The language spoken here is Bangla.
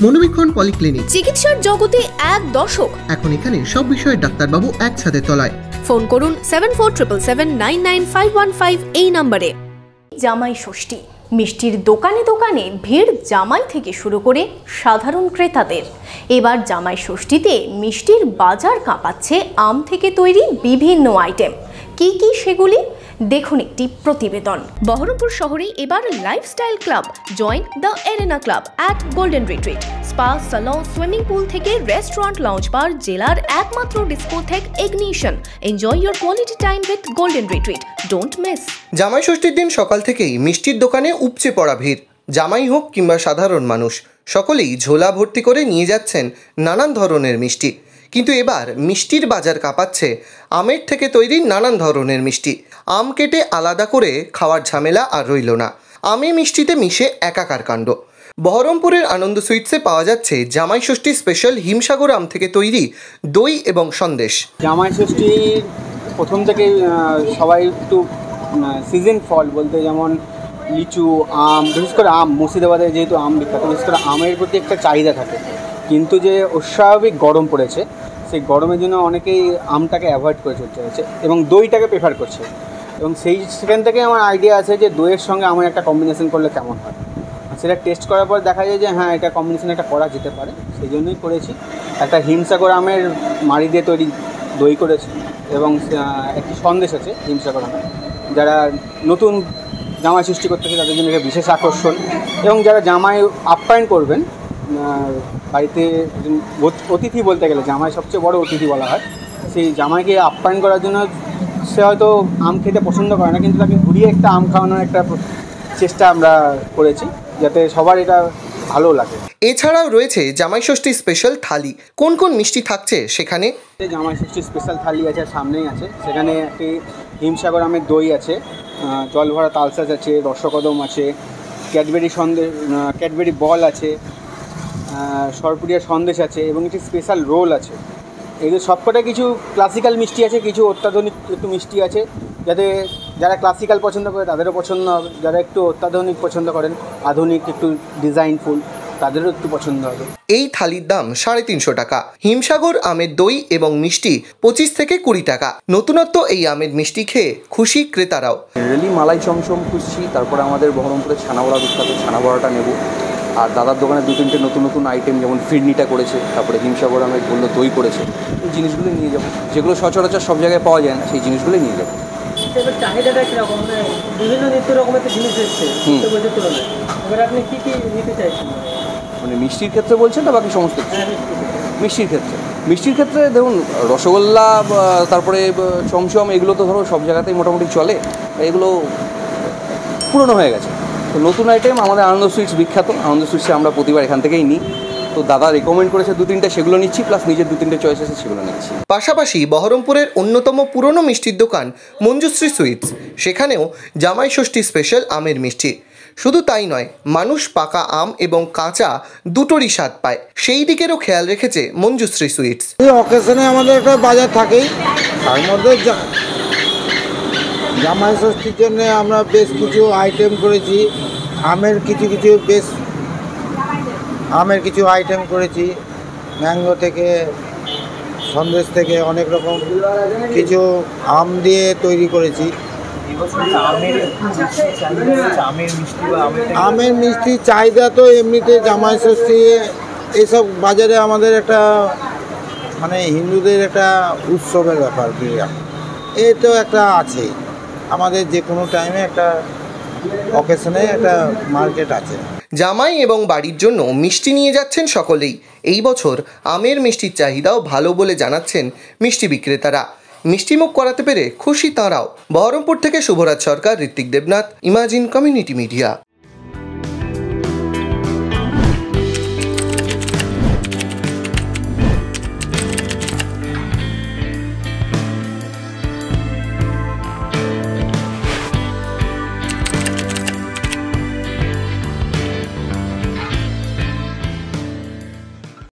মনোবীক্ষণ পলিক্লিনিক, চিকিৎসার জগতে এক দশক। এখন এখানে সব বিষয়ে ডাক্তারবাবু একসাথে তলায়। ফোন করুন 7477999515 এই নম্বরে। জামাই ষষ্ঠী, মিষ্টির দোকানে দোকানে ভিড় জামাই থেকে শুরু করে সাধারণ ক্রেতাদের। এবার জামাই ষষ্ঠীতে মিষ্টির বাজার কাঁপাচ্ছে আম থেকে তৈরি বিভিন্ন আইটেম। কি কি সেগুলি দেখুন একটি প্রতিবেদন। বহরমপুর শহরে এবার lifestyle club, join the arena club at golden retreat. Spa, salon, swimming pool থেকে রেস্টুরেন্ট, লঞ্চ বার, জেলার একমাত্র discotheque ignition. Enjoy your quality time with golden retreat, don't miss. জামাই ষষ্ঠীর দিন সকাল থেকেই মিষ্টির দোকানে উপচে পড়া ভিড়। জামাই হোক কিংবা সাধারণ মানুষ, সকলেই ঝোলা ভর্তি করে নিয়ে যাচ্ছেন নানান ধরনের মিষ্টি। কিন্তু এবার মিষ্টির বাজার কাঁপাচ্ছে আমের থেকে তৈরি নানান ধরনের মিষ্টি। আম কেটে আলাদা করে খাওয়ার ঝামেলা আর রইল না, আমে মিষ্টিতে মিশে একাকার কাণ্ড। বহরমপুরের আনন্দ সুইটসে পাওয়া যাচ্ছে জামাই ষষ্ঠী স্পেশাল হিমসাগর আম থেকে তৈরি দই এবং সন্দেশ। জামাই ষষ্ঠীর প্রথম থেকে সবাই একটু সিজন ফল বলতে, যেমন লিচু, আম, বিশেষ করে আম, মুর্শিদাবাদে যেহেতু আম বিখ্যাত, বিশেষ করে আমের প্রতি একটা চাহিদা থাকে। কিন্তু যে অস্বাভাবিক গরম পড়েছে, সেই গরমের জন্য অনেকেই আমটাকে অ্যাভয়েড করে চলতে হচ্ছে এবং দইটাকে প্রেফার করছে। এবং সেখান থেকে আমার আইডিয়া আছে যে দইয়ের সঙ্গে আমার একটা কম্বিনেশন করলে কেমন হয়। সেটা টেস্ট করার পর দেখা যায় যে হ্যাঁ, এটা কম্বিনেশন একটা করা যেতে পারে, সেই জন্যই করেছি। একটা হিমসাগর আমের মাড়ি দিয়ে তৈরি দই করেছি এবং একটি সন্দেশ আছে হিমসাগর আমের। যারা নতুন জামাই সৃষ্টি করতেছে তাদের জন্য একটা বিশেষ আকর্ষণ। এবং যারা জামাই আপ্যায়ন করবেন, বাড়িতে অতিথি বলতে গেলে জামাই সবচেয়ে বড় অতিথি বলা হয়, সেই জামাইকে আপ্যায়ন করার জন্য সে হয়তো আম খেতে পছন্দ করে না, কিন্তু তাকে ঘুরিয়ে একটা আম খাওয়ানোর একটা চেষ্টা আমরা করেছি, যাতে সবার এটা ভালো লাগে। এছাড়াও রয়েছে জামাই ষষ্ঠী স্পেশাল থালি। কোন কোন মিষ্টি থাকছে সেখানে? জামাই ষষ্ঠী স্পেশাল থালি আছে, সামনেই আছে। সেখানে একটি হিমসাগর আমের দই আছে, জল ভরা তালসাজ আছে, রসকদম আছে, ক্যাডবেরি সন্দেশ, ক্যাডবেরি বল আছে, সরপুরিয়া সন্দেশ আছে এবং একটি স্পেশাল রোল আছে। এগুলো সবকটা কিছু ক্লাসিক্যাল মিষ্টি আছে, কিছু অত্যাধুনিক একটু মিষ্টি আছে, যাতে যারা ক্লাসিক্যাল পছন্দ করে তাদেরও পছন্দ হবে, যারা একটু অত্যাধুনিক পছন্দ করেন, আধুনিক একটু ডিজাইনফুল, তাদেরও একটু পছন্দ হবে। এই থালির দাম 350 টাকা। হিমসাগর আমের দই এবং মিষ্টি 25 থেকে 20 টাকা। নতুনত্ব এই আমের মিষ্টি খেয়ে খুশি ক্রেতারাও। রেলি মালাই চমচম খুঁজছি, তারপরে আমাদের বহরমপুরের ছানাবড়া বিখ্যাত, ছানাবড়াটা নেব। আর দাদার দোকানে 2-3টে নতুন নতুন আইটেম, যেমন ফিরনিটা করেছে, তারপরে হিমসাগর আমের বললো দই করেছে। এই জিনিসগুলো নিয়ে যাবো, যেগুলো সচরাচর সব জায়গায় পাওয়া যায় না, সেই জিনিসগুলোই নিয়ে যাবো। চাহিদাটা কীরকম? বিভিন্ন নিত্য রকমের কিছু জিনিস এসছে তুলনায়, এবার আপনি কী কী নিতে চাইছেন? মানে মিষ্টির ক্ষেত্রে বলছেন না বাকি সমস্ত কিছু? মিষ্টির ক্ষেত্রে দেখুন, রসগোল্লা, তারপরে চমচম, এগুলো তো ধরো সব জায়গাতেই মোটামুটি চলে, এগুলো পুরনো হয়ে গেছে। তো নতুন আইটেম আমাদের আনন্দ সুইটস বিখ্যাত, আনন্দ সুইটসে আমরা প্রতিবার এখান থেকেই নিই। তো দাদা রেকমেন্ড করেছে 2-3টে, সেগুলো নিচ্ছি, প্লাস নিজের 2-3টে চয়েস আছে সেগুলো নিচ্ছি। পাশাপাশি বহরমপুরের অন্যতম পুরনো মিষ্টির দোকান মঞ্জুশ্রী সুইটস, সেখানেও জামাই ষষ্ঠী স্পেশাল আমের মিষ্টি। শুধু তাই নয়, মানুষ পাকা আম এবং কাঁচা দুটোরই স্বাদ পায়, সেই দিকেরও খেয়াল রেখেছে মঞ্জুশ্রী সুইটস। এই অকেশনে আমাদের একটা বাজার থাকেই, তার মধ্যে জামাই ষষ্ঠীর জন্য আমরা বেশ কিছু আইটেম করেছি। আমের কিছু আইটেম করেছি, ম্যাঙ্গো থেকে, সন্দেশ থেকে, অনেক রকম কিছু আম দিয়ে তৈরি করেছি। আমের মিষ্টি চাহিদা তো এমনিতে জামাই ষষ্ঠী এইসব বাজারে আমাদের একটা মানে হিন্দুদের একটা উৎসবের ব্যাপার, এই তো একটা আছেই আমাদের, যে কোনো টাইমে একটা অকেশনে একটা মার্কেট আছে। জামাই এবং বাড়ির জন্য মিষ্টি নিয়ে যাচ্ছেন সকলেই। এই বছর আমের মিষ্টির চাহিদাও ভালো বলে জানাচ্ছেন মিষ্টি বিক্রেতারা। মিষ্টিমুখ করাতে পেরে খুশি তাঁরাও। বহরমপুর থেকে Shubhraj Sarkar, Ritwik Debnath, imagine community media.